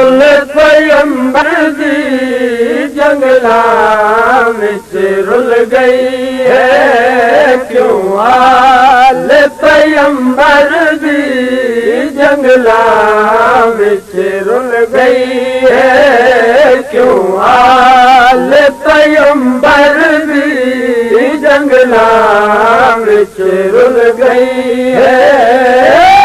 Role پیمبر دی جنگلاں وچ رل گئی ہے کیوں آل پیمبر دی جنگلاں وچ رل گئی ہے کیوں آل پیمبر دی جنگلاں وچ رل گئی ہے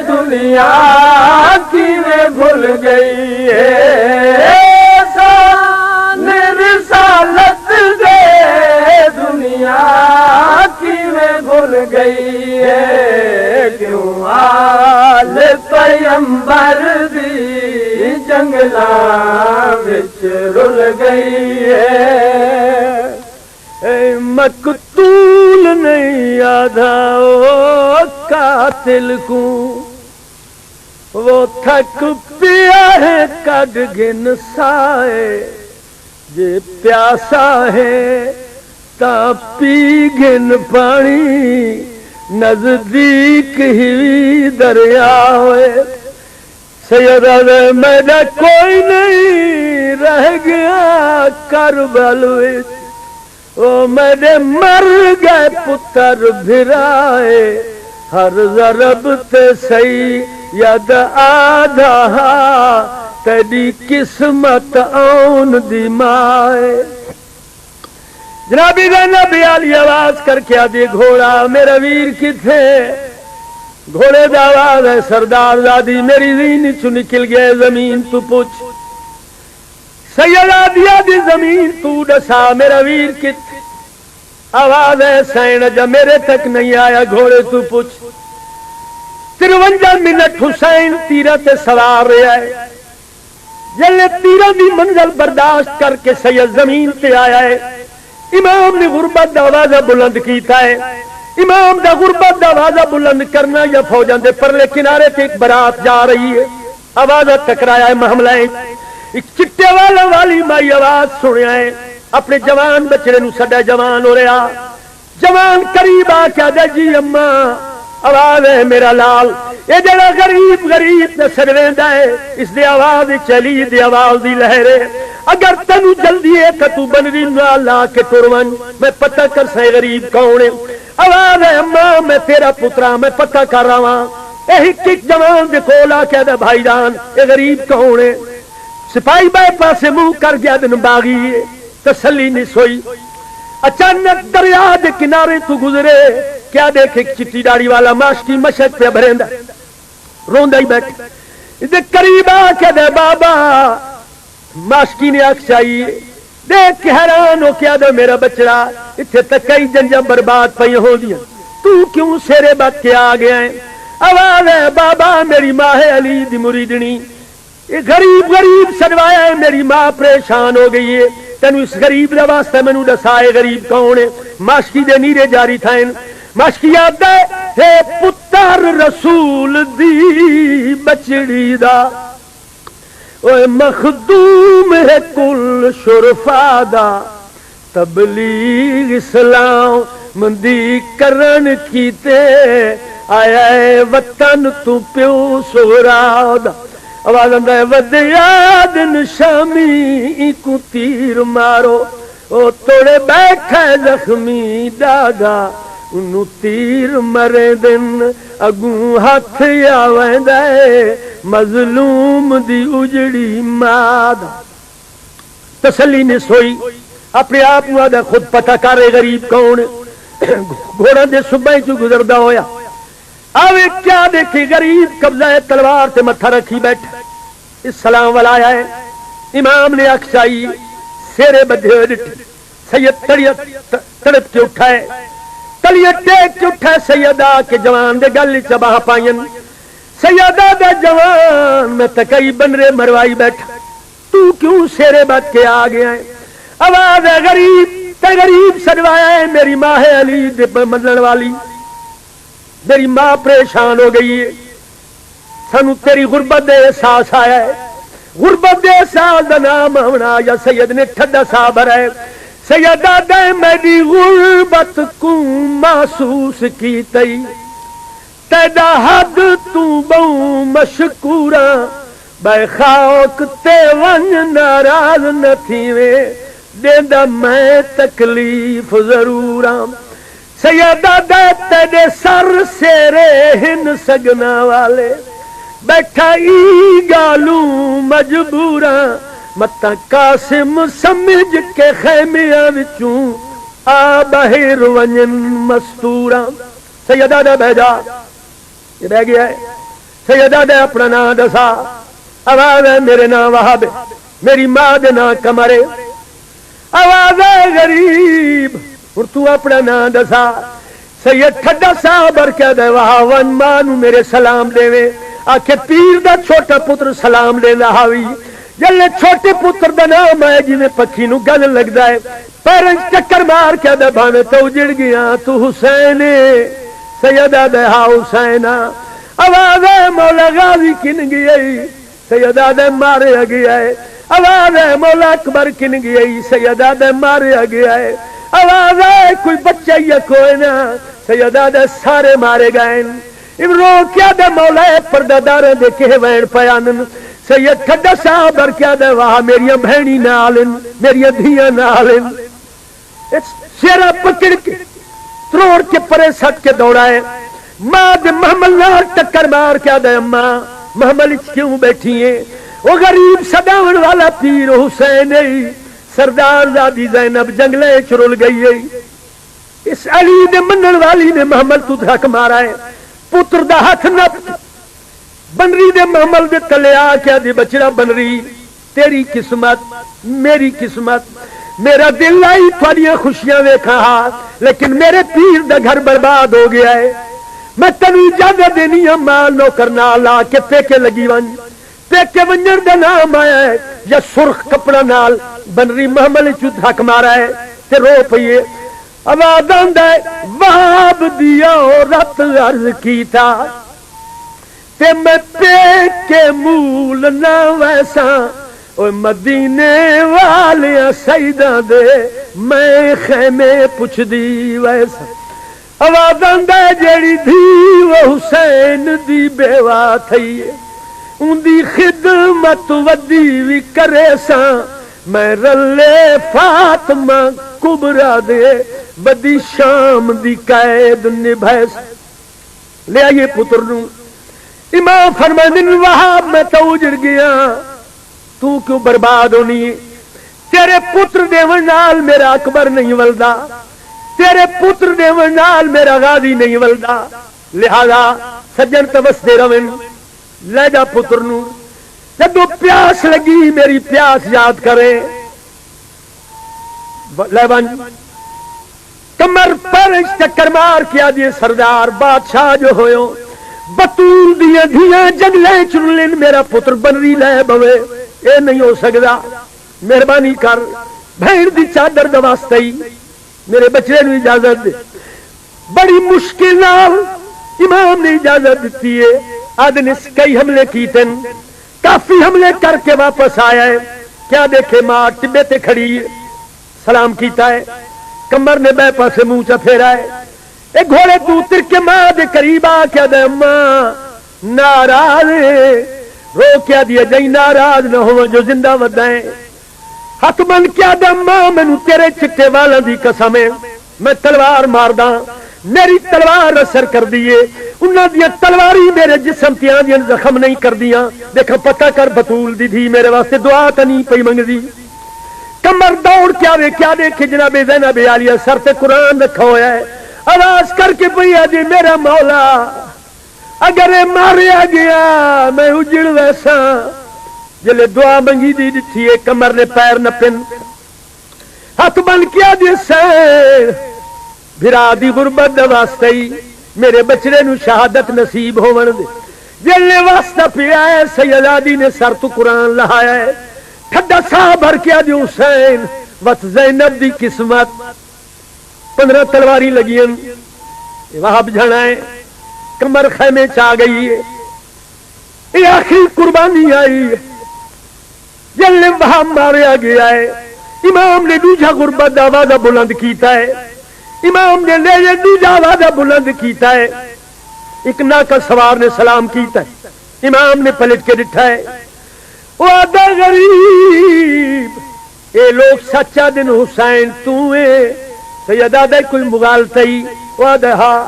دنیا کیویں بھول گئی ہے شان رسالت دے دنیا کیویں بھول گئی ہے کیوں آل پیمبر دی جنگلاں وچ رل گئی ہے مقتول نہیں آدھا او قاتل کو وہ تھک پیا ہے کڈ گن سائے جے پیاسا ہے تا پی گن پانی نزدیک ہی دریا ہوئے سیدہ میرا کوئی نہیں رہ گیا کربل وچ او میرے مر گئے پتر بھرائے ہر ضرب تے سید آدھا تیری قسمت آن دی مائے جنابی کا نبی علی آواز کر کے آدھی گھوڑا میرا ویر کتھے گھوڑے دا آواز ہے سردار زادی میری زین چو نکل گئے زمین تو پوچھ سیدہ دیا دی زمین تو ڈسا میرا ویر کت آواز ہے سین جا میرے تک نہیں آیا گھوڑے تو پوچھ 53 منٹ حسین تیرہ تے سوار رہا ہے جلے تیرہ دی منزل برداشت کر کے سید زمین تے آیا ہے امام نے غربت دا آوازہ بلند کیتا ہے امام دا غربت دا آوازہ بلند کرنا یا فوجان دے پرلے کنارے تے ایک برات جا رہی ہے آوازہ ٹکرایا ہے محملہ ایک چٹے والا والی مائی آواز سنیا ہے اپنے جوان بچڑے نو سڈا جوان ہو رہا جوان قریب آ کے دے جی اما آواز ہے میرا لال یہ جڑا غریب غریب تے سڑویندا ہے اس دی آواز چلی دی آواز دی لہرے اگر تینو جلدی ہے کہ تو بنری نال لا کے ٹرون میں پتہ کر سے غریب کون ہے آواز ہے اما میں تیرا پترا میں پتہ کر رہا ہاں یہی کک جوان دے کول آ کے دے بھائی جان یہ غریب کون ہے سپاہی بائے پاسے منہ کر گیا دن باغی ہے تسلی نہیں سوئی اچانک دریا دے کنارے تو گزرے کیا دیکھے چٹی داڑھی والا ماشکی مشک پہ بھریندا روندا ہی بیٹھ دے قریب آ کے دے بابا ماشکی نے آنکھ چاہیے دیکھ کے حیران ہو کیا دے میرا بچڑا اتھے تک کئی جنجاں برباد پئی ہو دیا تو کیوں سیرے بات کے آ گیا ہے آواز ہے بابا میری ماں ہے علی دی مریدنی یہ غریب غریب سڑوایا ہے میری ماں پریشان ہو گئی ہے تینو اس غریب دا واسطہ مینوں دسائے غریب کون ہے ماشکی دے نیرے جاری تھائن ماشکی آدھا ہے پتر رسول دی بچڑی دا اوے مخدوم ہے کل شرفا دا تبلیغ اسلام مندی کرن کیتے آیا ہے وطن تو پیو سورا دا آواز آندا ہے ودیادن شامی کو تیر مارو او توڑے بیٹھا زخمی دادا انو تیر مرے دن اگوں ہاتھ آویندا ہے مظلوم دی اجڑی مادا تسلی نے سوئی اپنے آپ نو آدھا خود پتہ کرے غریب کون گھوڑا دے صبح چو گزردا ہویا آوے کیا دیکھی غریب قبضہ تلوار تے متھا رکھی بیٹھا السلام والا آیا ہے امام نے آنکھ چاہیے سیرے بدھے ہوئے ڈٹھے سید تڑپ کے اٹھا ہے تلیے ٹیک کے اٹھا ہے سیدہ کے جوان دے گلی چباہ پائین سیدہ دے جوان میں تکئی بنرے مروائی بیٹھا تو کیوں سیرے بد کے آ گیا ہے آواز ہے غریب تے غریب سڑوایا ہے میری ماں ہے علی دے ملن والی میری ماں پریشان ہو گئی ہے سانو تیری غربت دے احساس آیا ہے غربت دے احساس دا نام ہونا یا سید نے ٹھڈا صابر ہے سیدہ دے میری غربت کو محسوس کی تئی تیدا حد تو بہوں مشکورا بے خاک تے ون ناراض نہ تھیوے دیندا میں تکلیف ضروراں سیدہ دے تیرے سر سیرے ہن سگنا والے بیٹھا ای گالوں مجبوراں متا قاسم سمجھ کے خیمیاں وچوں آ باہر ونجن مستوراں سیدہ دے بھیجا یہ بہ گیا ہے سیدہ دے اپنا نام دسا آواز ہے میرے نام وہاب میری ماں دے نام کمرے آواز ہے غریب اور تو اپنا نام دسا سید ٹھڈا صاحب برکہ دے وہاں ون مانو میرے سلام دے وے آکھے پیر دا چھوٹا پتر سلام دے لہاوی جلے چھوٹے پتر دا نام ہے جی میں پکھی نو گل لگدا ہے پیرن چکر مار کے دے بھاوے تو اجڑ گیا تو حسین سیدہ دے ہا حسینہ آواز ہے مولا غازی کن گئی سیدہ دے مارے گیا ہے آواز ہے مولا اکبر کن گئی سیدہ دے مارے گیا ہے آواز ہے کوئی بچہ یا کوئی نہ سیدہ دے سارے مارے گئے امرو کیا دے مولا پردہ دارے دے کہ وین پیانن سید ٹھڈا صاحب اور کیا دے وہاں میری بہنی نالن میری دھیاں نالن شیرہ پکڑ کے تروڑ کے پرے سٹ کے دوڑائے ماں دے محمل نار ٹکر مار کیا دے اماں محمل کیوں بیٹھی ہیں وہ غریب صداون والا پیر حسین سردار زادی زینب جنگلے چرل گئی ہے اس علی دے منن والی نے محمل تو دھک مارا ہے پتر دا ہاتھ نہ بنری دے محمل دے تلے آ کیا دی بچڑا بنری تیری قسمت میری قسمت میرا دل آئی تھوڑیاں خوشیاں ویکھا لیکن میرے پیر دا گھر برباد ہو گیا ہے میں تنو اجازت دینی ہوں مال نوکر نال آ کے پیکے لگی ون پیکے ونجر دا نام آیا ہے یا سرخ کپڑا نال بنری محمل چو دھک مارا ہے تے رو پئیے آواز آندا ہے وہاب دیا رت عرض کیتا تے میں پیکے مول نہ ویسا اوے مدینے والیاں سیداں دے میں خیمے پوچھ دی ویسا آواز آندا ہے جیڑی دھی وہ حسین دی بیوہ تھئی ان دی خدمت ودی وی کرے سا میں رلے فاطمہ کبرا دے بدی شام دی قید نبھیس لے آئیے پتر نو امام فرمائن وہاب میں تو اجڑ گیا تو کیوں برباد ہونی تیرے پتر دیون نال میرا اکبر نہیں ولدا تیرے پتر دیون نال میرا غازی نہیں ولدا لہذا سجن توس دے روین لے جا پتر نو جدو پیاس لگی میری پیاس یاد کرے لے بن کمر پر چکر مار کیا جی سردار بادشاہ جو ہوئے بطول دیا دھیاں جنگلے چنلن میرا پتر بنری لے بوے اے نہیں ہو سکتا مہربانی کر بھین دی چادر دواستی میرے بچے نو اجازت دے بڑی مشکل نال امام نے اجازت دیتی ہے آدھنے کئی حملے کیتے کافی حملے کر کے واپس آیا ہے کیا دیکھے ماں ٹبے تے کھڑی سلام کیتا ہے کمر نے بے پاسے منہ چا پھیرا ہے ایک گھوڑے تو اتر کے ماں دے قریب آ کیا دے اماں ناراض رو کیا دیا جائی ناراض نہ ہو جو زندہ ودائیں حق من کیا دے اماں مینوں تیرے چٹے والا دی قسم ہے میں تلوار ماردا میری تلوار اثر کر دیے انہاں دیا تلواری میرے جسم تیاں دیا زخم نہیں کر دیا دیکھا پتہ کر بطول دی تھی میرے واسطے دعا تنی پئی منگ دی کمر دوڑ کیا وے کیا دیکھے جناب زینب عالیہ سر تے قرآن رکھا ہوا ہے آواز کر کے پئی جی میرا مولا اگر ماریا گیا میں اجڑ ویسا جلے دعا منگی دی دتھی ہے کمر نے پیر نپن ہاتھ بن کیا دی سین بھرا دی غربت واسطے میرے بچڑے نو شہادت نصیب ہون دے جلے واسطہ پیا ہے سیدادی نے سر تو قرآن لہایا ہے ٹھڈا سا بھر کیا دی حسین وقت زینب دی قسمت 15 تلواری لگیں وہاں بجھانا ہے کمر خیمے چاہ گئی ہے یہ آخری قربانی آئی ہے جلے وہاں ماریا گیا ہے امام نے دوجہ غربت دا وعدہ بلند کیتا ہے امام نے لے دوجہ وعدہ بلند کیتا ہے ایک ناکا سوار نے سلام کیتا ہے، امام نے پلٹ کے ڈٹھا ہے، وعدہ غریب اے لوگ سچا دن حسین تو ہے سیدہ دے کوئی مغالطہ ہی وعدہ ہاں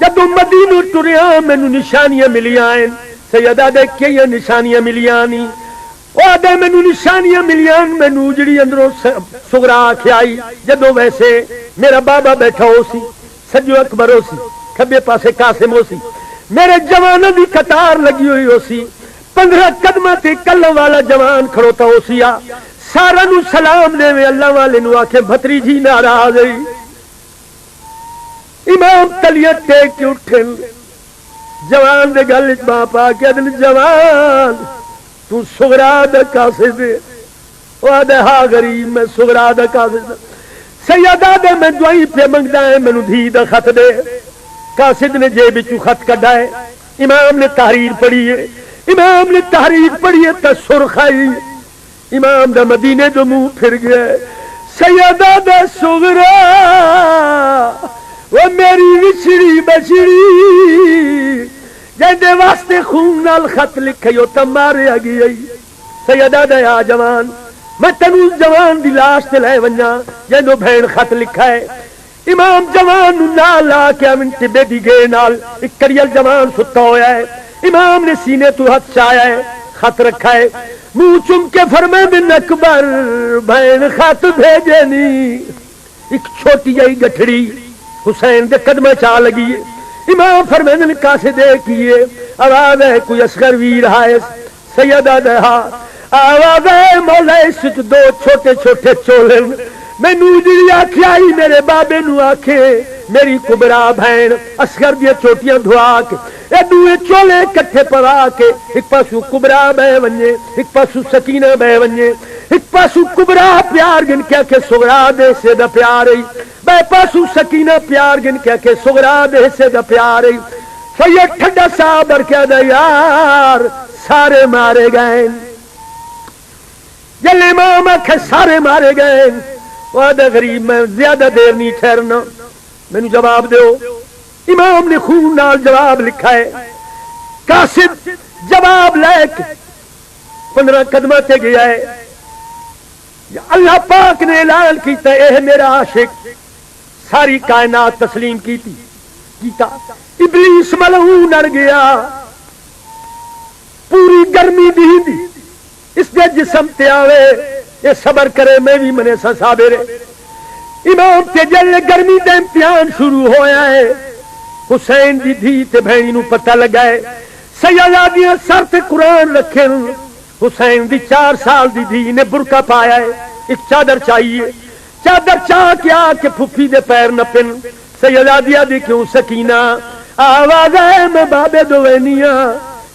جب مدینہ ٹریا مینوں نشانیاں ملیاں سیدہ دے کئی نشانیاں ملیاں نہیں وعدہ مینوں نشانیاں ملیاں مینوں جڑی اندروں سغرا آکھیائی جدوں ویسے میرا بابا بیٹھا ہو سی سجو اکبر ہو سی کھبے پاسے قاسم ہو سی میرے جوانوں دی قطار لگی ہوئی ہو سی 15 قدمہ تے کلم والا جوان کھڑوتا ہو سی سارا نو سلام دے میں اللہ والے نو آکھے بھتری جی ناراض ہے امام تلیت ٹیک کے اٹھن جوان دے گل باپ آ کے دن جوان تو سغرا دا قاصد دے وعدہ ہاں غریب میں سغرا دا قاصد دے سیدہ دے میں دعائی پہ منگدا ہے مینوں دھی دا خط دے قاصد نے جیب وچوں خط کڈا ہے امام نے تحریر پڑھی ہے امام نے تحریر پڑھی ہے تے سرخ آئی امام دا مدینے جو منہ پھر گیا سیدہ دا سغرا وہ میری وچھڑی بچڑی جے واسطے خون نال خط لکھئی او تے ماریا گئی سیدہ دا یا جوان میں تینوں جوان دی لاش تے لے ونجاں جے بہن خط لکھا ہے امام جوان نو نال آ کے منٹ بیٹی گئے نال ایک کڑیل جوان ستا ہویا ہے امام نے سینے تو ہاتھ چایا ہے خط رکھا ہے منہ چم کے فرمائے بن اکبر بہن خط بھیجے نی ایک چھوٹی جئی گٹھڑی حسین دے قدمہ چاہ لگی ہے امام فرمائے نے کاسے دے کیے آواز ہے کوئی اصغر ویر حائس سیدہ دہا آواز ہے مولا اس دو چھوٹے چھوٹے چولن میں نوجری آکھے آئی میرے بابے نو آکھے میری کبرا بہن اصغر دیا چوٹیاں دھوا کے اے دوے چولے کٹھے پوا کے ایک پاسو کبرا بے ونجے ایک پاسو سکینہ بے ونجے ایک پاسو کبرا پیار گن کیا کہ سغرا دے سے دا پیار ای بے پاسو سکینہ پیار گن کیا کہ سغرا دے سے دا پیار ای فیر ٹھڈا صابر کیا دا یار سارے مارے گئے جل امام آکھے سارے مارے گئے وعدہ غریب میں زیادہ دیر نہیں ٹھہرنا مینوں جواب دیو امام نے خون نال جواب لکھا ہے قاصد جواب لے کے 15 قدمہ تے گیا ہے اللہ پاک نے اعلان کیتا اے میرا عاشق ساری کائنات تسلیم کیتا ابلیس ملعون اڑ گیا پوری گرمی دی اس دے جسم تے آوے یہ صبر کرے میں بھی منے سا صابر امام تے جل گرمی دے امتحان شروع ہویا ہے حسین دی دھی تے بہنی نو پتہ لگا ہے سیدہ دیاں سر تے قرآن رکھے حسین دی 4 سال دی دھی نے برقع پایا ہے ایک چادر چاہیے چادر چاہ کے آ کے پھپھی دے پیر نپن سیدہ دیا دی کیوں سکینہ آواز ہے میں بابے دوینیاں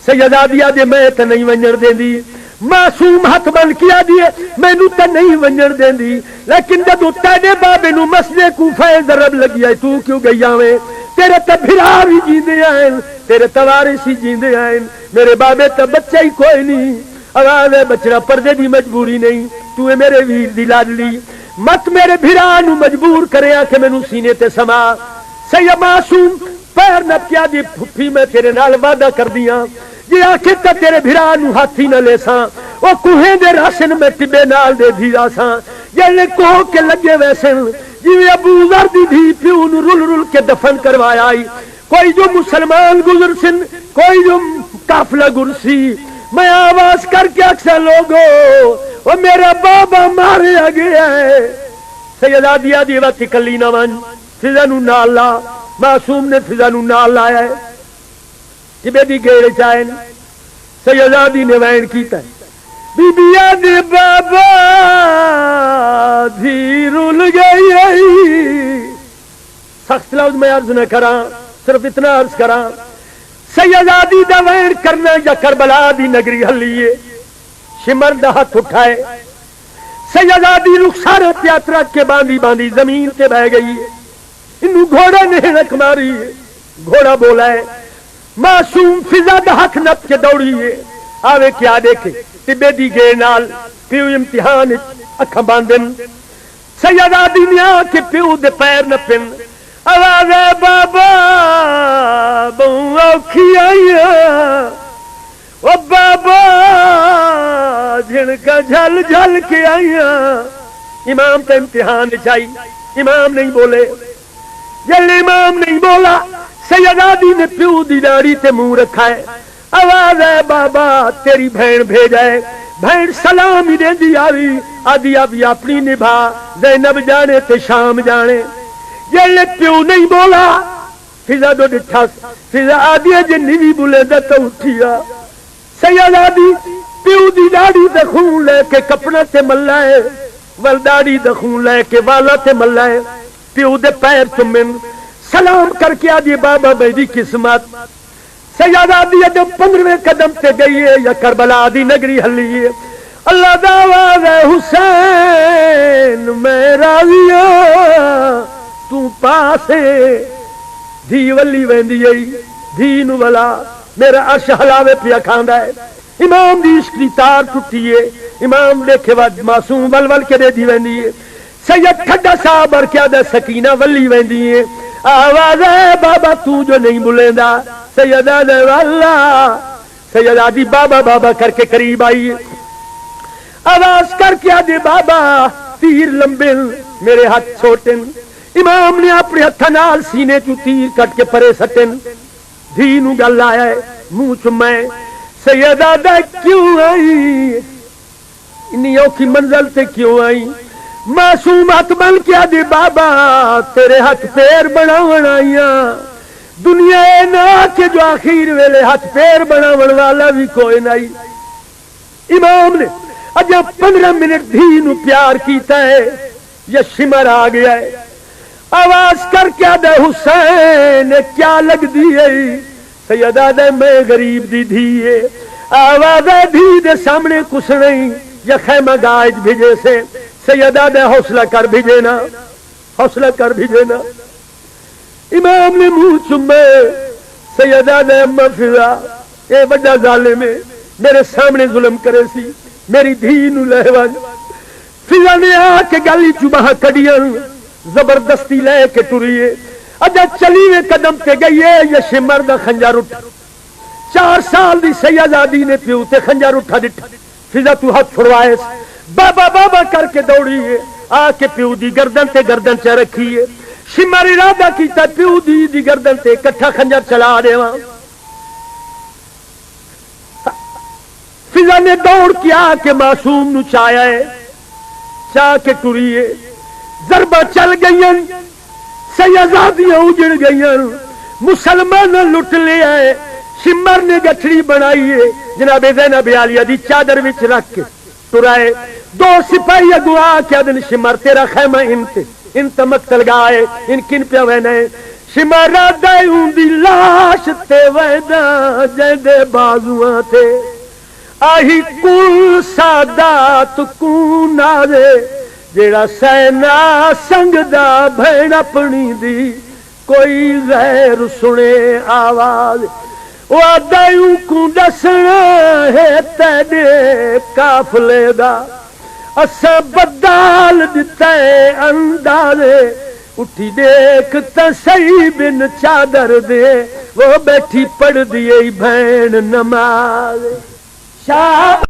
سیدہ دیا دی میں تے نہیں ونجر دیں دی معصوم ہاتھ بند کیا دیے مینوں تے نہیں ونجر دیں دی لیکن جدو تیرے بابے نو مسجد کوفہ ضرب لگی ہے تو کیوں گئی آویں تیرے تے بھرا بھی جیندے آئیں تیرے توارث ہی جیندے آئیں میرے بابے تے بچہ ہی کوئی نہیں آواز ہے بچڑا پردے دی مجبوری نہیں تو ہے میرے ویر دی لاڈلی مت میرے بھرا نو مجبور کرے آ کہ مینوں سینے تے سما سید معصوم پیر نپ کیا دی پھپھی میں تیرے نال وعدہ کر دیاں جی آخر تا تیرے بھرا نو ہاتھی نہ لے ساں وہ کوہیں دے راشن میں ٹبے نال دے دیا ساں جلے کوہ کے لگے ویسن جی ابو ذر دی دھی پیو نو رل رل کے دفن کروایا آئی کوئی جو مسلمان گزر سن کوئی جو قافلہ گرسی میں آواز کر کے اکثر لوگوں وہ میرا بابا مارے گیا ہے سیدہ دیا دی وقت کلی نہ ون فضا نو نال لا معصوم نے فضا نو نال لایا ہے جبے دی گیڑے چاہن سیدہ دی نے وین کیتا ہے بی بیا دی بابا دھی رول گئی سخت لفظ میں عرض نہ کراں صرف اتنا عرض کراں سیدہ دی دا وین کرنا یا کربلا دی نگری ہلیے شمر دا ہاتھ اٹھائے سیدہ دی رخسار پیات رکھ کے باندھی باندھی زمین تے بہ گئی ہے انہوں گھوڑا نے رکھ ماری ہے گھوڑا بولا ہے معصوم فضا دا حق نپ کے دوڑی ہے آوے کیا دیکھے تبے دی گئے نال پیو امتحان اکھا باندن سیدہ دی نیا کے پیو دے پیر نپن آواز ہے بابا بہو اوکھی آئیاں او بابا جھنکا جھل جھل کے آئیاں. امام تے امتحان چائی، امام نہیں بولے. جل امام نہیں بولا سیدہ دی نے پیو دی داڑھی تے منہ رکھا ہے. آواز ہے بابا تیری بہن بھیجا ہے. بہن سلام ہی دی آوی آدھی ابھی اپنی نبھا زینب جانے تے شام جانے. جل پیو نہیں بولا فضا دو ڈٹھا فضا آدھی جی نیوی بولے دا تو اٹھیا. سیدہ دی پیو دی داڑھی تے خون لے کے کپڑا تے ملا ہے، ول داڑھی تے خون لے کے والا تے ملا ہے. پیو دے پیر چومن سلام کر کے آدھی بابا میری قسمت. سیدہ دی جب 15ویں قدم تے گئی ہے یا کربلا دی نگری ہلی ہے. اللہ دا آواز ہے حسین میں راضی ہوں تو پاسے دھی ولی ویندی ہے دھی نو ولا میرا عرش ہلاوے پیا کھاندا ہے. امام دی عشق دی تار ٹوٹی ہے. امام دیکھے ود معصوم ول ول کے دے دی ویندی ہے. سید کھڈا صاحب اور کیا دا سکینہ ولی ویندی ہے. آواز ہے بابا تو جو نہیں بلیندا. سیدہ دے والا سیدہ دی بابا بابا کر کے قریب آئی. آواز کر کے آدھے بابا تیر لمبے میرے ہاتھ چھوٹن. امام نے اپنے ہاتھ نال سینے چو تیر کٹ کے پرے سٹن. دھی نو گل آیا ہے منہ چمائے. سیدہ دے کیوں آئی انی اوکھی منزل تے کیوں آئی. معصوم ہاتھ بن کے آدھے بابا تیرے ہاتھ پیر بناون آئیاں. دنیا اے نہ کہ جو آخیر ویلے ہاتھ پیر بناون والا بھی کوئی نہیں. امام نے اجا 15 منٹ دھی نو پیار کیتا ہے یا شمر آ گیا ہے. آواز کر کے آدھے حسین کیا لگ دی ہے. سیدہ دے میں غریب دی دھی ہے. آواز ہے دھی دے سامنے کچھ نہیں یا خیمہ گاج بھیجے سے. سیدہ دے حوصلہ کر بھیجے نا حوصلہ کر بھیجے نا. امام نے منہ چمے. سیدہ دے اما فضا اے بڑا ظالم ہے میرے سامنے ظلم کرے سی میری دھی نو لے ون. فضا نے آ کے گالی چباہ کڑیاں زبردستی لے کے ٹریے. اجا چلیوے قدم تے گئیے یا شمر دا خنجر اٹھ. 4 سال دی سیدہ دی نے پیو تے خنجر اٹھا دٹھا. فضا تو ہاتھ چھڑوائے بابا بابا کر کے دوڑی ہے. آ کے پیو دی گردن تے گردن چ رکھی ہے. شمر ارادہ کیتا پیو دی گردن تے کٹھا خنجر چلا دیواں. فضا نے دوڑ کے آ کے معصوم نو چایا ہے چاہ کے ٹری ہے. ضربہ چل گئیاں سیدادیاں اجڑ گئیاں مسلمان لٹ لیا ہے. شمر نے گٹھڑی بنائی ہے جناب زینب عالیہ دی چادر وچ رکھ کے ٹرائے. 2 سپاہی اگوا کے دن شمر تیرا خیمہ انت مقتل گائے ان کن پہ وینے. شمر دائیوں دی لاش تے وینا جیندے بازوان تے آہی کل سادات کون آدے جیڑا سینا سنگ دا بھین اپنی دی کوئی غیر سنے آواز. وہ دائیوں کو دسنا ہے تیرے کافلے دا اسا بدال دیتا ہے اندازے. اٹھی دیکھ تسی بن چادر دے وہ بیٹھی پڑھ دیئے بھین نماز. شاہ